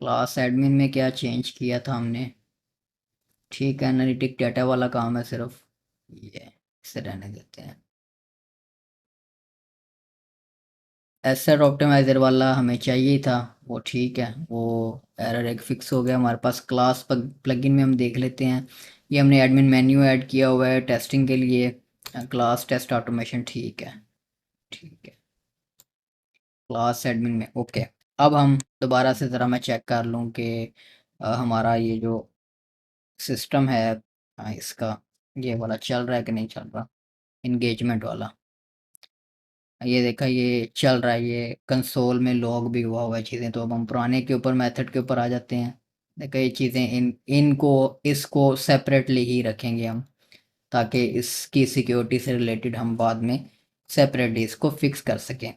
क्लास एडमिन में क्या चेंज किया था हमने? ठीक है, एनालिटिक डाटा वाला काम है सिर्फ, ये इसे रहने देते हैं। एसेट ऑप्टिमाइज़र वाला हमें चाहिए था, वो ठीक है, वो एरर एक फिक्स हो गया हमारे पास। क्लास प्लगइन में हम देख लेते हैं, ये हमने एडमिन मेन्यू ऐड किया हुआ है टेस्टिंग के लिए। क्लास टेस्ट ऑटोमेशन, ठीक है। ठीक है, क्लास एडमिन में ओके। अब हम दोबारा से ज़रा मैं चेक कर लूँ कि हमारा ये जो सिस्टम है इसका ये वाला चल रहा है कि नहीं चल रहा, इंगेजमेंट वाला। ये देखा, ये चल रहा है, ये कंसोल में लॉग भी हुआ हुआ है चीज़ें। तो अब हम पुराने के ऊपर मेथड के ऊपर आ जाते हैं। देखा, ये चीज़ें इनको इसको सेपरेटली ही रखेंगे हम, ताकि इसकी सिक्योरिटी से रिलेटेड हम बाद में सेपरेटली इसको फिक्स कर सकें।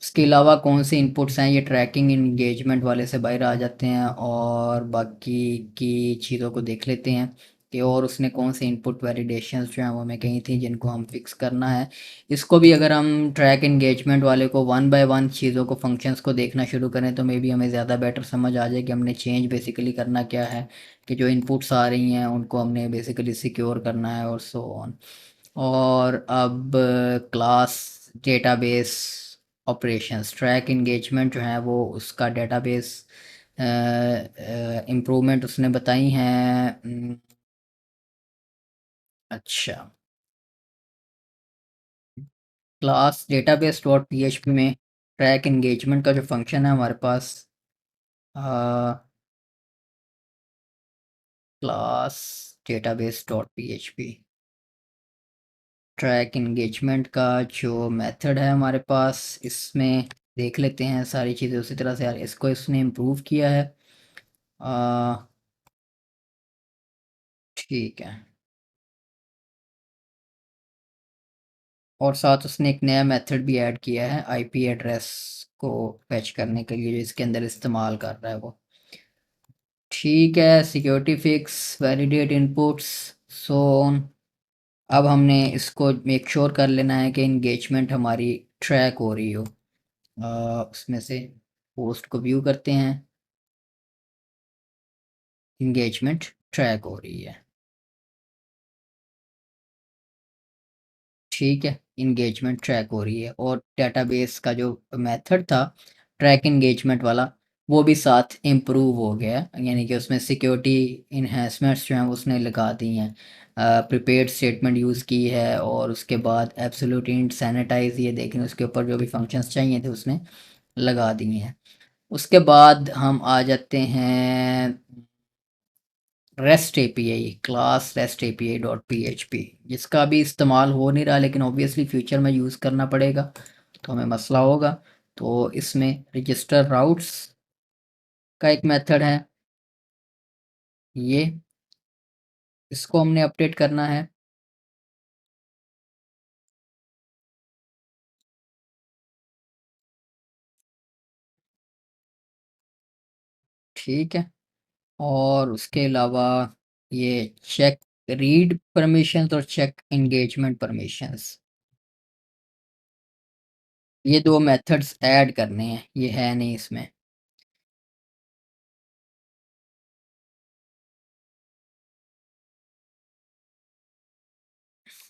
इसके अलावा कौन से इनपुट्स हैं, ये ट्रैकिंग इंगेजमेंट वाले से बाहर आ जाते हैं और बाकी की चीज़ों को देख लेते हैं कि और उसने कौन से इनपुट वैलिडेशंस जो हैं वो हमें कही थी जिनको हम फिक्स करना है। इसको भी अगर हम ट्रैक इंगेजमेंट वाले को वन बाय वन चीज़ों को फंक्शंस को देखना शुरू करें तो मे बी हमें ज़्यादा बेटर समझ आ जाए कि हमने चेंज बेसिकली करना क्या है, कि जो इनपुट्स आ रही हैं उनको हमने बेसिकली सिक्योर करना है और सो ऑन। और अब class database operations track engagement जो है वो उसका डेटाबेस इम्प्रूवमेंट उसने बताई हैं। अच्छा, क्लास डेटाबेस डॉट पीएचपी में ट्रैक इंगेजमेंट का जो फंक्शन है हमारे पास, class database dot php। Track engagement का जो मेथड है हमारे पास, इसमें देख लेते हैं सारी चीज़ें उसी तरह से। यार इसको इसने इम्प्रूव किया है। आ, ठीक है। और साथ उसने एक नया मेथड भी ऐड किया है आईपी एड्रेस को फैच करने के लिए, जो इसके अंदर इस्तेमाल कर रहा है वो। ठीक है, security fix, validate inputs, so on. अब हमने इसको मेक श्योर कर लेना है कि इंगेजमेंट हमारी ट्रैक हो रही हो। उसमें से पोस्ट को व्यू करते हैं, इंगेजमेंट ट्रैक हो रही है। ठीक है, इंगेजमेंट ट्रैक हो रही है। और डेटाबेस का जो मेथड था ट्रैक इंगेजमेंट वाला, वो भी साथ इम्प्रूव हो गया है। यानी कि उसमें सिक्योरिटी इन्हेंसमेंट्स जो हैं वो उसने लगा दी हैं, प्रिपेयर्ड स्टेटमेंट यूज़ की है, और उसके बाद एब्सोल्यूट इंट सैनिटाइज, ये देखें उसके ऊपर जो भी फंक्शंस चाहिए थे उसने लगा दिए हैं। उसके बाद हम आ जाते हैं rest API, class rest API dot php, जिसका अभी इस्तेमाल हो नहीं रहा, लेकिन ऑब्वियसली फ्यूचर में यूज़ करना पड़ेगा तो हमें मसला होगा। तो इसमें रजिस्टर राउट्स का एक मेथड है, ये इसको हमने अपडेट करना है। ठीक है। और उसके अलावा ये चेक रीड परमिशंस और चेक एंगेजमेंट परमिशंस, ये दो मेथड्स ऐड करने हैं, ये है नहीं इसमें।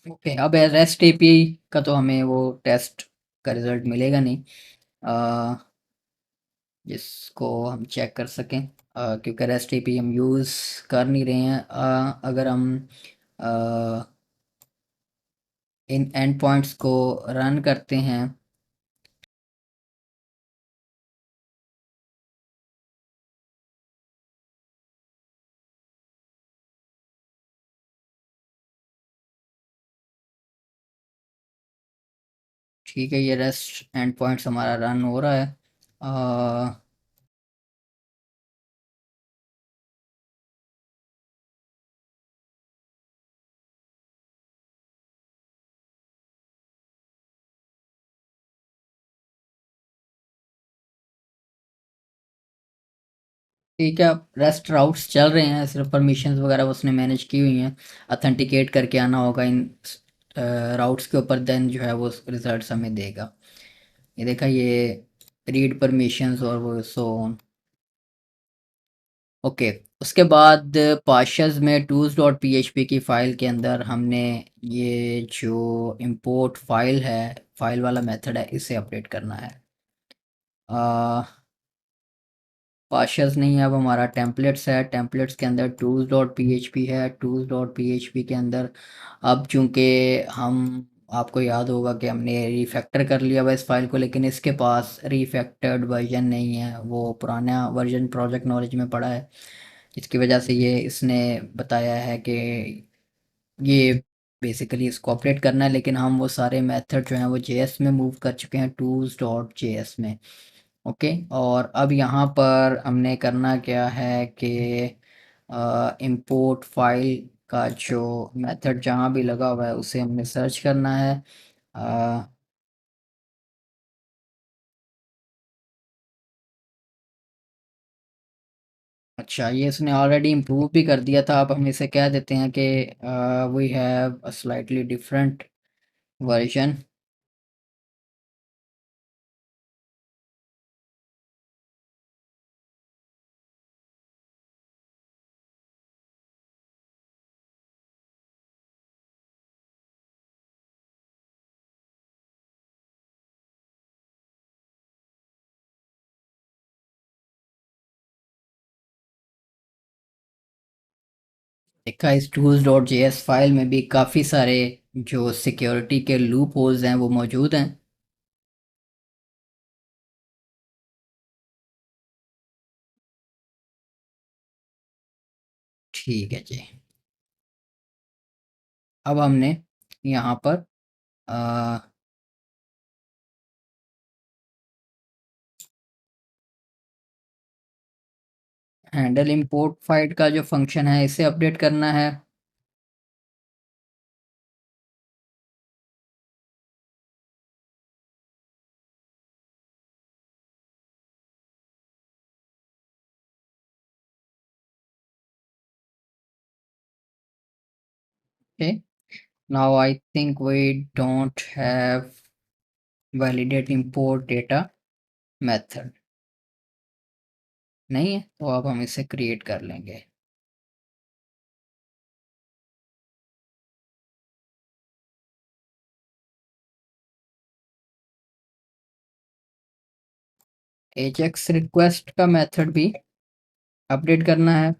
ओके, अब रेस्ट एपीआई का तो हमें वो टेस्ट का रिजल्ट मिलेगा नहीं, जिसको हम चेक कर सकें, क्योंकि रेस्ट एपीआई हम यूज़ कर नहीं रहे हैं। अगर हम अ, इन एंड पॉइंट्स को रन करते हैं, ठीक है, ये रेस्ट एंड पॉइंट्स हमारा रन हो रहा है। अ, ठीक है, रेस्ट राउट्स चल रहे हैं, सिर्फ परमिशंस वगैरह उसने मैनेज की हुई हैं। अथेंटिकेट करके आना होगा इन राउट्स के ऊपर, देन जो है वो रिजल्ट्स हमें देगा। ये देखा, ये रीड परमिशंस और वो सो ऑन। ओके, उसके बाद पाशस में टूल्स डॉट php की फ़ाइल के अंदर हमने ये जो इंपोर्ट फाइल है, फाइल वाला मेथड है, इसे अपडेट करना है। पाशस नहीं है, अब हमारा टेम्पलेट्स है। टेम्पलेट्स के अंदर टूल्स डॉट php है। टूल्स डॉट php के अंदर अब चूंकि हम, आपको याद होगा कि हमने रिफैक्टर कर लिया हुआ इस फाइल को, लेकिन इसके पास रिफैक्टर्ड वर्जन नहीं है, वो पुराना वर्जन प्रोजेक्ट नॉलेज में पड़ा है। इसकी वजह से ये इसने बताया है कि ये बेसिकली इसको ऑपरेट करना है, लेकिन हम वो सारे मेथड जो हैं वो जेएस में मूव कर चुके हैं, टूल्स डॉट जेएस में। ओके, और अब यहाँ पर हमने करना क्या है कि इंपोर्ट फाइल का जो मेथड जहाँ भी लगा हुआ है उसे हमने सर्च करना है। अ, अच्छा, ये इसने ऑलरेडी इम्प्रूव भी कर दिया था। अब हम इसे कह देते हैं कि we have a slightly different version. देखा, इस टूल्स डॉट जेएस फाइल में भी काफ़ी सारे जो सिक्योरिटी के लूप होल्स हैं वो मौजूद हैं। ठीक है जी। अब हमने यहाँ पर हैंडल इंपोर्ट फाइल का जो फंक्शन है इसे अपडेट करना है। Okay, now I think we don't have validate import data method, नहीं है, तो अब हम इसे क्रिएट कर लेंगे। एजेक्स रिक्वेस्ट का मेथड भी अपडेट करना है।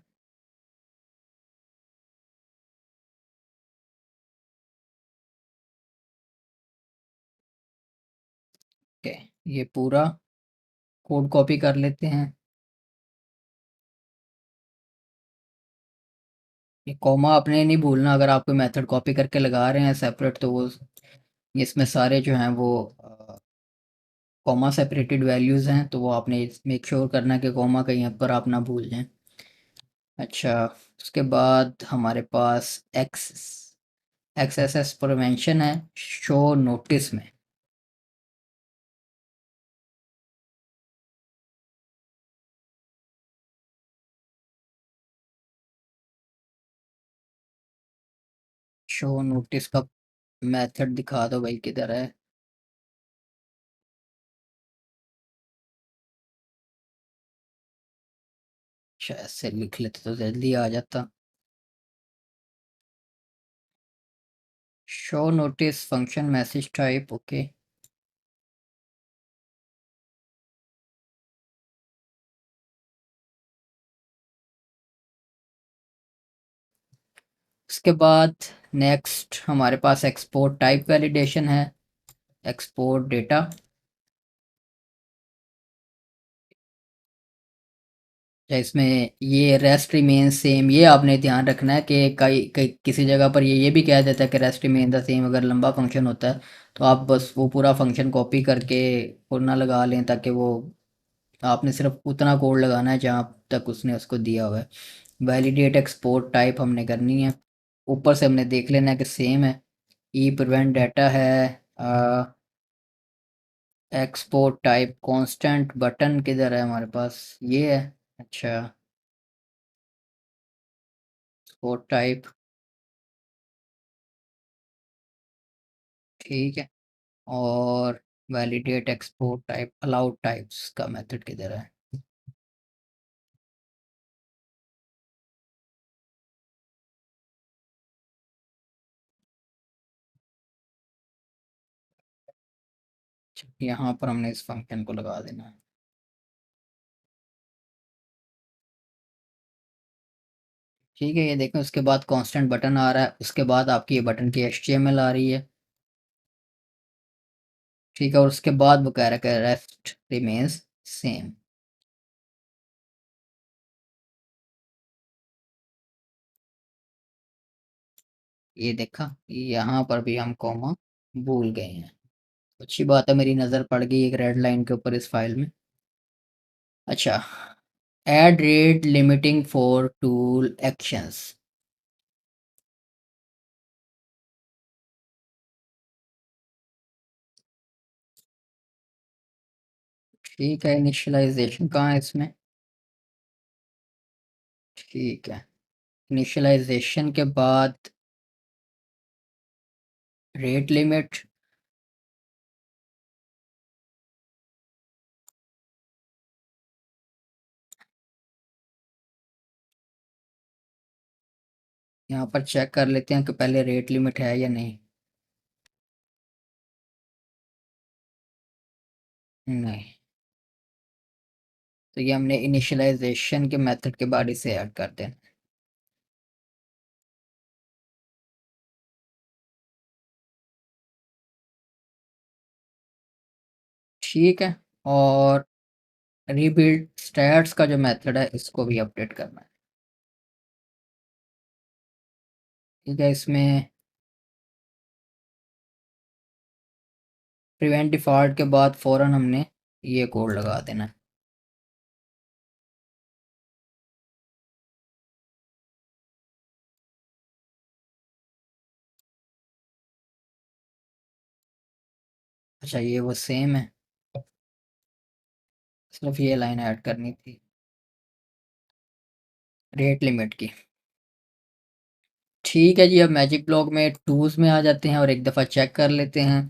ओके, ये पूरा कोड कॉपी कर लेते हैं। ये कॉमा आपने नहीं भूलना, अगर आप कोई मेथड कॉपी करके लगा रहे हैं सेपरेट, तो वो इसमें सारे जो हैं वो कॉमा सेपरेटेड वैल्यूज़ हैं, तो वो आपने मेक श्योर करना कि कॉमा कहीं पर आप ना भूल जाएं। अच्छा, उसके बाद हमारे पास एक्स एस एस प्रिवेंशन है शो नोटिस में। शो नोटिस का मेथड दिखा दो भाई, किधर है? अच्छा, ऐसे लिख लेते तो जल्दी आ जाता। Show notice function message type, okay. उसके बाद नेक्स्ट हमारे पास एक्सपोर्ट टाइप वैलिडेशन है, एक्सपोर्ट डेटा। इसमें ये रेस्ट रिमेन सेम, ये आपने ध्यान रखना है कि कई कई किसी जगह पर ये भी कह देता है कि रेस्ट रिमेन द सेम, अगर लंबा फंक्शन होता है तो आप बस वो पूरा फंक्शन कॉपी करके पुनः लगा लें, ताकि वो आपने सिर्फ उतना कोड लगाना है जहाँ तक उसने उसको दिया हुआ है। वैलिडेट एक्सपोर्ट टाइप हमने करनी है, ऊपर से हमने देख लेना है कि सेम है। ई प्रिवेंट डाटा है, एक्सपोर्ट टाइप कांस्टेंट बटन किधर है हमारे पास, ये है। अच्छा, एक्सपोर्ट टाइप, ठीक है। और validate export type allowed types का मेथड किधर है? यहाँ पर हमने इस फंक्शन को लगा देना है। ठीक है, ये देखें, उसके बाद कांस्टेंट बटन आ रहा है, उसके बाद आपकी ये बटन की HTML आ रही है। ठीक है, और उसके बाद वो कह रहा है रेस्ट रिमेन्स सेम। ये देखा, यहाँ पर भी हम कॉमा भूल गए हैं। अच्छी बात है, मेरी नज़र पड़ गई एक रेड लाइन के ऊपर इस फाइल में। अच्छा, add rate limiting for tool actions. ठीक है, इनिशियलाइजेशन कहाँ है इसमें? ठीक है, इनिशियलाइजेशन के बाद रेट लिमिट। यहाँ पर चेक कर लेते हैं कि पहले रेट लिमिट है या नहीं। नहीं, तो ये हमने इनिशियलाइजेशन के मेथड के बाद इसे ऐड कर देना। ठीक है, और रीबिल्ड स्टैट्स का जो मेथड है इसको भी अपडेट करना है। ठीक है, इसमें प्रिवेंट डिफ़ॉल्ट के बाद फ़ौरन हमने ये कोड लगा देना है। अच्छा, ये वो सेम है, सिर्फ ये लाइन ऐड करनी थी रेट लिमिट की। ठीक है जी, अब मैजिक ब्लॉक में टूल्स में आ जाते हैं और एक दफ़ा चेक कर लेते हैं।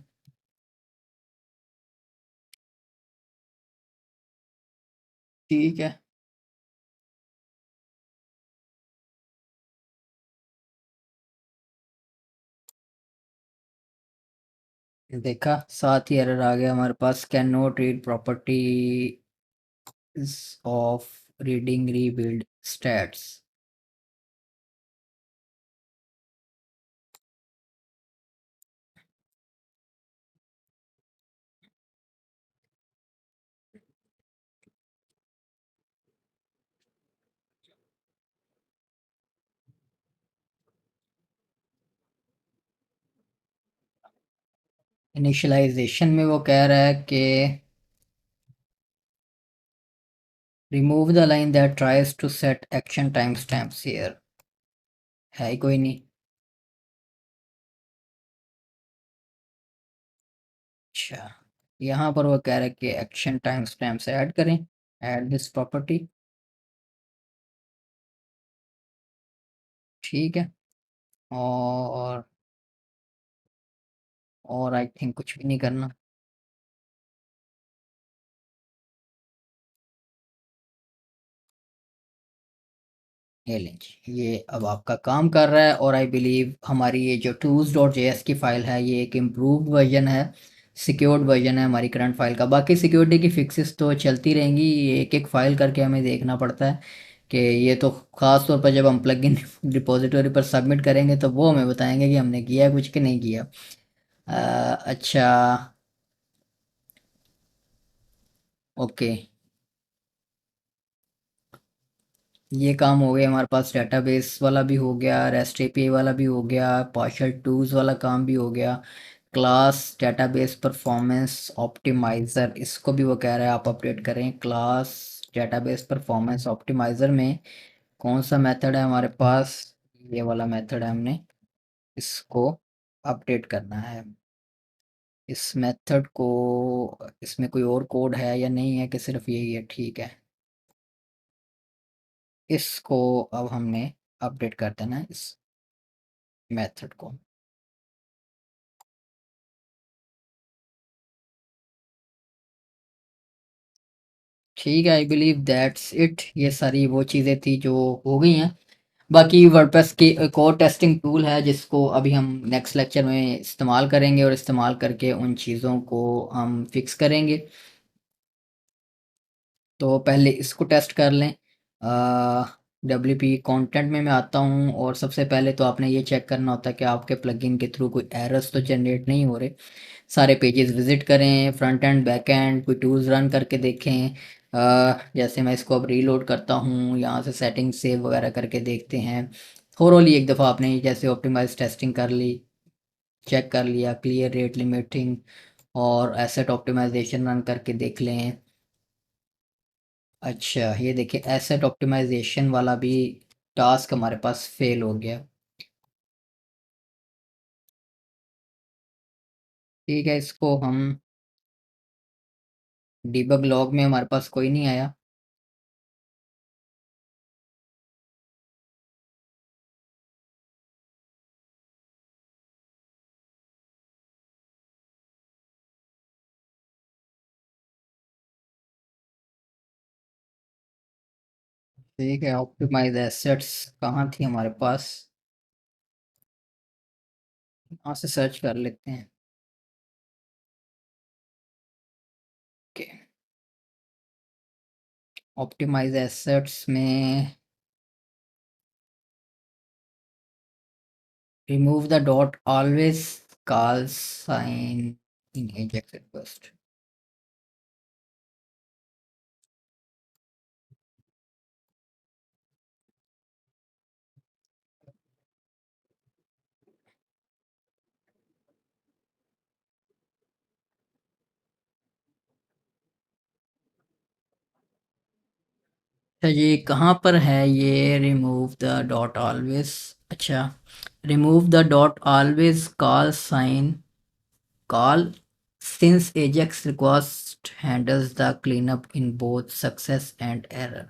ठीक है, देखा, साथ ही एरर आ गया हमारे पास, can not read properties of reading rebuild stats. Initialisation में वो कह रहा है कि remove the line that tries to set action time stamps here. है ही कोई नहीं। अच्छा, यहाँ पर वो कह रहा है कि एक्शन टाइम स्टैम्प्स ऐड करें, ऐड दिस प्रॉपर्टी। ठीक है, और आई थिंक कुछ भी नहीं करना। ये लें जी, ये अब आपका काम कर रहा है, और आई बिलीव हमारी ये जो tools डॉट जेएस की फ़ाइल है ये एक इम्प्रूव्ड वर्जन है, सिक्योर्ड वर्जन है हमारी करंट फाइल का। बाकी सिक्योरिटी की फिक्सेस तो चलती रहेंगी, ये एक एक फ़ाइल करके हमें देखना पड़ता है कि ये तो ख़ास तौर पर जब हम प्लगइन रिपोजिटरी पर सबमिट करेंगे तो वो हमें बताएंगे कि हमने किया है कुछ कि नहीं किया। अच्छा, ओके, ये काम हो गया हमारे पास, डेटाबेस वाला भी हो गया, रेस्ट एपीआई वाला भी हो गया, पार्शियल टूल्स वाला काम भी हो गया। क्लास डेटाबेस परफॉर्मेंस ऑप्टिमाइज़र, इसको भी वो कह रहा है आप अपडेट करें। क्लास डेटाबेस परफॉर्मेंस ऑप्टिमाइज़र में कौन सा मेथड है हमारे पास? ये वाला मेथड है, हमने इसको अपडेट करना है। इस मेथड को, इसमें कोई और कोड है या नहीं है कि सिर्फ यही है? ठीक है, इसको अब हमने अपडेट कर देना है इस मेथड को। ठीक है, आई बिलीव दैट्स इट, ये सारी वो चीज़ें थी जो हो गई हैं। बाकी वर्डप्रेस की एक और टेस्टिंग टूल है जिसको अभी हम नेक्स्ट लेक्चर में इस्तेमाल करेंगे, और इस्तेमाल करके उन चीज़ों को हम फिक्स करेंगे। तो पहले इसको टेस्ट कर लें। डब्ल्यू पी कंटेंट में मैं आता हूँ, और सबसे पहले तो आपने ये चेक करना होता है कि आपके प्लगइन के थ्रू कोई एरर्स तो जनरेट नहीं हो रहे। सारे पेजेस विजिट करें, फ्रंट एंड बैक एंड, कोई टूल्स रन करके देखें। जैसे मैं इसको अब रीलोड करता हूँ, यहाँ से सेटिंग सेव वगैरह करके देखते हैं। थोरोली एक दफ़ा आपने जैसे ऑप्टिमाइज टेस्टिंग कर ली, चेक कर लिया, क्लियर रेट लिमिटिंग और एसेट ऑप्टिमाइजेशन रन करके देख लें। अच्छा, ये देखिए, एसेट ऑप्टिमाइजेशन वाला भी टास्क हमारे पास फेल हो गया। ठीक है, इसको हम डिबग लॉग में हमारे पास कोई नहीं आया। ठीक है, ऑप्टिमाइज एसेट्स कहाँ थी हमारे पास? यहाँ से सर्च कर लेते हैं। ओके, ऑप्टिमाइज एसेट्स में remove the dot always call sign in Ajax request. अच्छा जी, कहाँ पर है ये रिमूव द डॉट ऑलवेज? अच्छा, remove the dot always call sign call since Ajax request handles the cleanup in both success and error.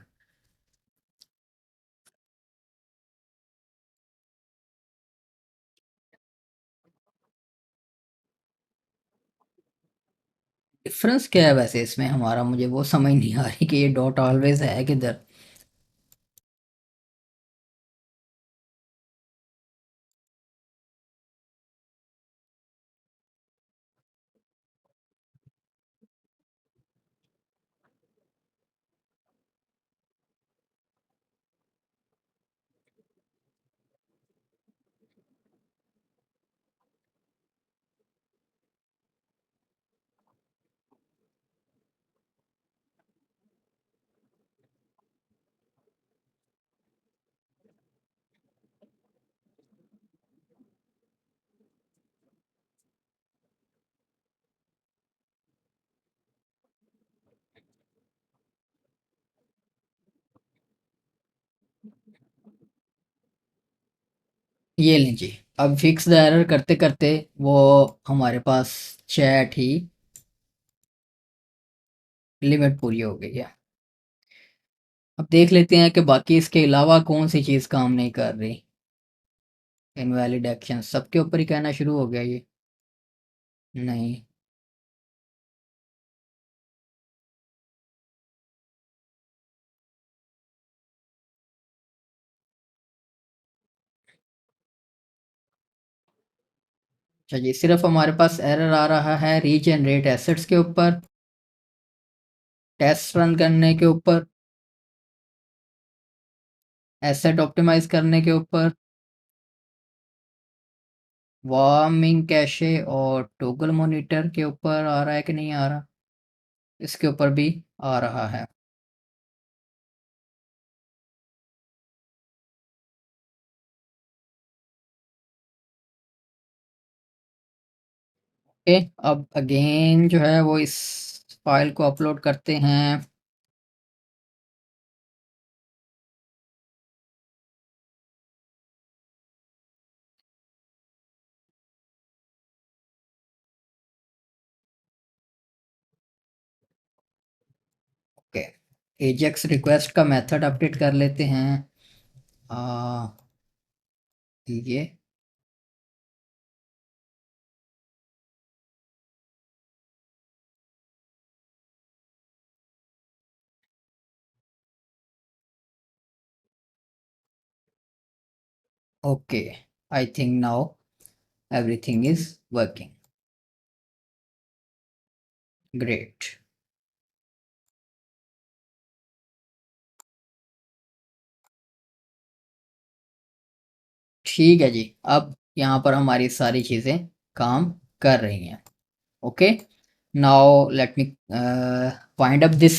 Difference क्या है वैसे इसमें हमारा? मुझे वो समझ नहीं आ रही कि ये डॉट ऑलवेज है किधर। ये लें जी। अब फिक्स द एरर करते करते वो हमारे पास चैट ही लिमिट पूरी हो गई है। अब देख लेते हैं कि बाकी इसके अलावा कौन सी चीज़ काम नहीं कर रही। इनवैलिड एक्शन सबके ऊपर ही कहना शुरू हो गया ये। नहीं। अच्छा जी, सिर्फ हमारे पास एरर आ रहा है रीजनरेट एसेट्स के ऊपर, टेस्ट रन करने के ऊपर, एसेट ऑप्टिमाइज करने के ऊपर, वार्मिंग कैशे और टोगल मॉनिटर के ऊपर आ रहा है कि नहीं आ रहा? इसके ऊपर भी आ रहा है। ओके, अब अगेन जो है वो इस फाइल को अपलोड करते हैं। ओके, एजेक्स रिक्वेस्ट का मेथड अपडेट कर लेते हैं। आ, ये okay, I think now everything is working great. ठीक है जी, अब यहाँ पर हमारी सारी चीज़ें काम कर रही हैं। Okay, now let me wind up this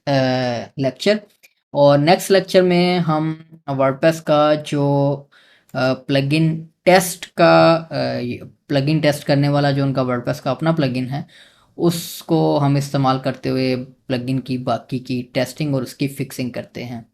lecture. और नेक्स्ट लेक्चर में हम वर्डप्रेस का जो प्लगइन टेस्ट का प्लगइन टेस्ट करने वाला जो उनका वर्डप्रेस का अपना प्लगइन है, उसको हम इस्तेमाल करते हुए प्लगइन की बाकी की टेस्टिंग और उसकी फिक्सिंग करते हैं।